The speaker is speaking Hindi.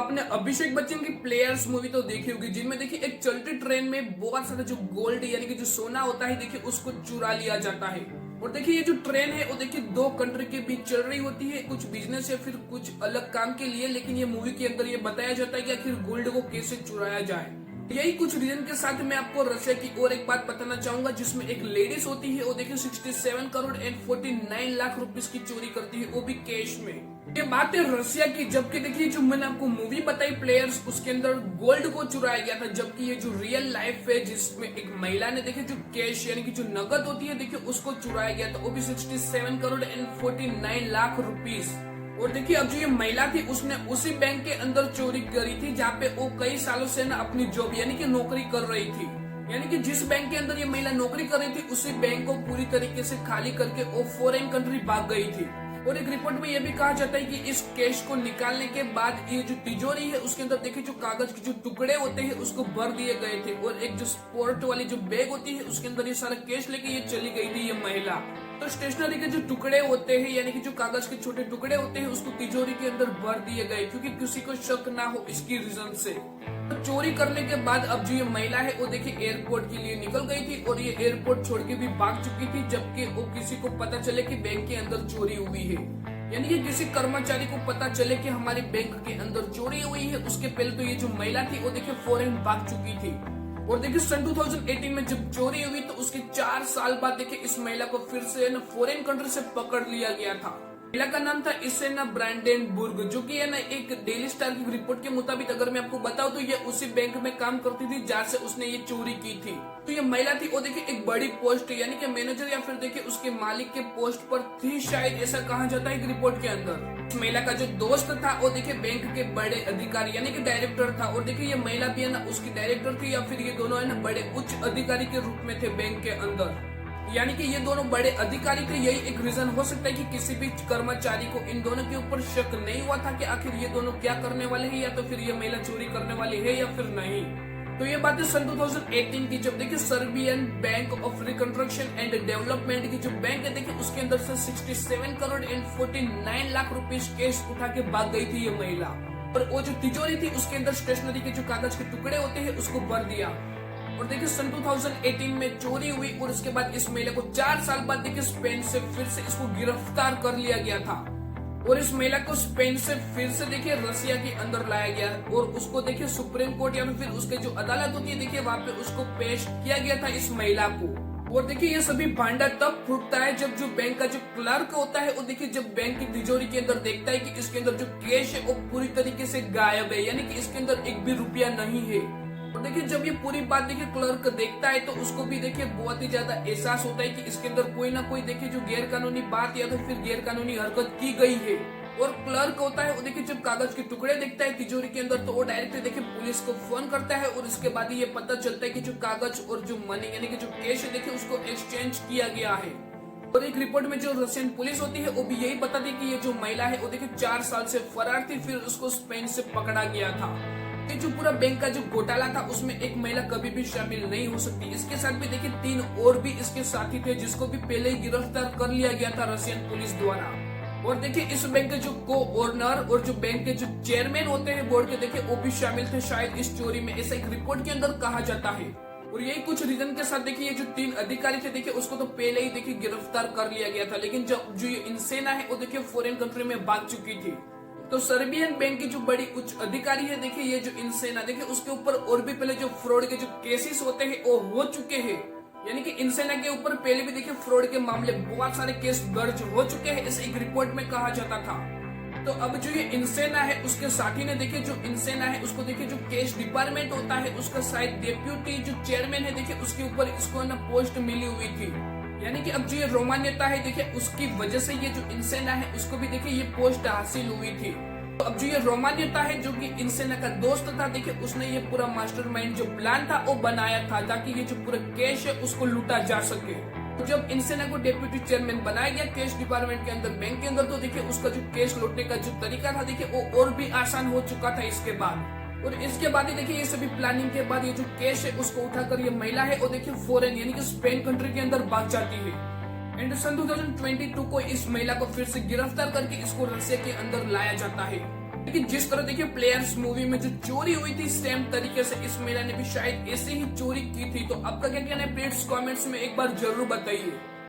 आपने अभिषेक बच्चन की प्लेयर्स मूवी तो देखी होगी, जिनमें देखिए एक चलती ट्रेन में बहुत सारा जो गोल्ड यानी कि जो सोना होता है देखिए उसको चुरा लिया जाता है। और देखिए ये जो ट्रेन है वो देखिए दो कंट्री के बीच चल रही होती है, कुछ बिजनेस या फिर कुछ अलग काम के लिए। लेकिन ये मूवी के अंदर ये बताया जाता है कि आखिर गोल्ड को कैसे चुराया जाए। यही कुछ रीजन के साथ मैं आपको रशिया की और एक बात बताना चाहूंगा, जिसमें एक लेडीज होती है वो देखिए 67 करोड़ एंड 49 लाख रुपीस की चोरी करती है, वो भी कैश में। ये बात है रशिया की, जबकि देखिए जो मैंने आपको मूवी बताई प्लेयर्स, उसके अंदर गोल्ड को चुराया गया था। जबकि ये जो रियल लाइफ है जिसमें एक महिला ने देखिए जो कैश यानी कि जो नकद होती है देखिए उसको चुराया गया था, वो भी 67 करोड़ एंड 49 लाख रुपीस। और देखिए अब जो ये महिला थी उसने उसी बैंक के अंदर चोरी करी थी जहाँ पे वो कई सालों से ना अपनी जॉब यानी कि नौकरी कर रही थी। यानी कि जिस बैंक के अंदर ये महिला नौकरी कर रही थी उसी बैंक को पूरी तरीके से खाली करके वो फॉरेन कंट्री भाग गई थी। और एक रिपोर्ट में यह भी कहा जाता है कि इस कैश को निकालने के बाद ये जो तिजोरी है उसके अंदर देखिए जो कागज के जो टुकड़े होते हैं उसको भर दिए गए थे। और एक जो स्पोर्ट वाली जो बैग होती है उसके अंदर ये सारा कैश लेके ये चली गई थी ये महिला। तो स्टेशनरी के जो टुकड़े होते हैं यानी कि जो कागज के छोटे टुकड़े होते हैं उसको तिजोरी के अंदर भर दिए गए, क्योंकि किसी को शक ना हो इसकी रीजन से। तो चोरी करने के बाद अब जो ये महिला है वो देखिए एयरपोर्ट के लिए निकल गई थी और ये एयरपोर्ट छोड़ के भी भाग चुकी थी, जबकि वो किसी को पता चले कि बैंक के अंदर चोरी हुई है। यानी कि किसी कर्मचारी को पता चले कि हमारे बैंक के अंदर चोरी हुई है, उसके पहले तो ये जो महिला थी वो देखिए फॉरेन भाग चुकी थी। और देखिए सन 2018 में जब चोरी हुई तो उसके 4 साल बाद देखिए इस महिला को फिर से ना फॉरेन कंट्री से पकड़ लिया गया था। महिला का नाम था इसेना ब्रांडेनबुर्ग, जो कि है ना एक डेली स्टार की रिपोर्ट के मुताबिक अगर मैं आपको बताऊं तो ये उसी बैंक में काम करती थी जहाँ से उसने ये चोरी की थी। तो ये महिला थी वो देखिए एक बड़ी पोस्ट यानी कि मैनेजर या फिर देखिए उसके मालिक के पोस्ट पर थी शायद, ऐसा कहा जाता है एक रिपोर्ट के अंदर। इस महिला का जो दोस्त था वो देखिए बैंक के बड़े अधिकारी यानी कि डायरेक्टर था। और देखिए ये महिला भी है ना उसकी डायरेक्टर थी या फिर ये दोनों है ना बड़े उच्च अधिकारी के रूप में थे बैंक के अंदर। यानी कि ये दोनों बड़े अधिकारी थे। यही एक रीजन हो सकता है कि किसी भी कर्मचारी को इन दोनों के ऊपर शक नहीं हुआ था कि आखिर ये दोनों क्या करने वाले हैं, या तो फिर ये महिला चोरी करने वाली है या फिर नहीं। तो ये बात है सन 2018 की, जब देखिए Serbian bank of reconstruction and development की जो बैंक है देखिए उसके अंदर से 67 crore and 49 lakh rupees cash उठा के भाग गई थी ये महिला। और वो जो तिजोरी थी उसके अंदर स्टेशनरी के जो कागज के टुकड़े होते हैं उसको भर दिया। और देखिए सन 2018 में चोरी हुई और उसके बाद इस महिला को 4 साल बाद देखिए स्पेन से फिर से इसको गिरफ्तार कर लिया गया था। और इस महिला को स्पेन से फिर से देखिए रसिया के अंदर लाया गया और उसको देखिए सुप्रीम कोर्ट या फिर उसके जो अदालत होती है देखिए वहाँ पे उसको पेश किया गया था इस महिला को। और देखिए ये सभी भांडा तब फूटता है जब जो बैंक का जो क्लर्क होता है वो देखिए जब बैंक की तिजोरी के अंदर देखता है कि इसके अंदर जो कैश है वो पूरी तरीके से गायब है, यानी कि इसके अंदर एक भी रुपया नहीं है। और देखिए जब ये पूरी बात देखिए क्लर्क देखता है तो उसको भी देखिए बहुत ही ज्यादा एहसास होता है कि इसके अंदर कोई ना कोई देखिए जो गैर कानूनी बात या तो फिर गैर कानूनी हरकत की गई है। और क्लर्क होता है वो देखिए जब कागज के टुकड़े देखता है तिजोरी के अंदर तो वो डायरेक्टली देखिए पुलिस को फोन करता है और इसके बाद ये पता चलता है कि जो कागज और जो मनी यानी कि जो कैश है देखिए उसको एक्सचेंज किया गया है। और एक रिपोर्ट में जो रशियन पुलिस होती है वो भी यही बताती है कि ये जो महिला है वो देखिए 4 साल से फरार थी, फिर उसको स्पेन से पकड़ा गया था। ये जो पूरा बैंक का जो घोटाला था उसमें एक महिला कभी भी शामिल नहीं हो सकती। इसके साथ भी देखिए 3 और भी इसके साथी थे जिसको भी पहले ही गिरफ्तार कर लिया गया था रशियन पुलिस द्वारा। और देखिए इस बैंक के जो को ओनर और जो बैंक के जो चेयरमैन होते हैं बोर्ड के देखिए वो भी शामिल थे शायद इस चोरी में, ऐसा एक रिपोर्ट के अंदर कहा जाता है। और यही कुछ रीजन के साथ देखिए ये जो 3 अधिकारी थे देखिए उसको तो पहले ही देखिए गिरफ्तार कर लिया गया था, लेकिन जो ये इंसेना है वो देखिए फॉरेन कंट्री में भाग चुकी थी। तो सर्बियन बैंक की जो बड़ी उच्च अधिकारी है देखिए ये जो इंसेना देखिए उसके ऊपर और भी पहले जो फ्रॉड के जो केसेस होते हैं वो हो चुके हैं। यानी कि इंसेना के ऊपर पहले भी देखिए फ्रॉड के मामले बहुत सारे केस दर्ज हो चुके हैं, ऐसे एक रिपोर्ट में कहा जाता था। तो अब जो ये इंसेना है उसके साथी ने देखिए जो इंसेना है उसको देखिए जो कैश डिपार्टमेंट होता है उसका शायद डेप्यूटी जो चेयरमैन है देखिए उसके ऊपर इसको ना पोस्ट मिली हुई थी। यानी कि अब जो ये रोमान्यता है देखिए उसकी वजह से ये जो इंसेना है उसको भी देखिए ये पोस्ट हासिल हुई थी। तो अब जो ये रोमान्यता है जो कि इंसेना का दोस्त था देखिए उसने ये पूरा मास्टरमाइंड जो प्लान था वो बनाया था ताकि ये जो पूरा कैश है उसको लूटा जा सके। तो जब इंसेना को डेप्यूटी चेयरमैन बनाया गया कैश डिपार्टमेंट के अंदर बैंक के अंदर तो देखिए उसका जो कैश लौटने का जो तरीका था देखिए वो और भी आसान हो चुका था इसके बाद। और इसके बाद ही देखिए ये सभी प्लानिंग के बाद ये जो कैश है उसको उठाकर ये महिला है वो देखिए फॉरेन यानी कि स्पेन कंट्री के अंदर भाग जाती है। एंड सन 2022 को इस महिला को फिर से गिरफ्तार करके इसको रसिया के अंदर लाया जाता है। लेकिन जिस तरह देखिए प्लेयर्स मूवी में जो चोरी हुई थी सेम तरीके से इस महिला ने भी शायद ऐसे ही चोरी की थी। तो आपका क्या कहना है प्लीज कमेंट्स में एक बार जरूर बताइए।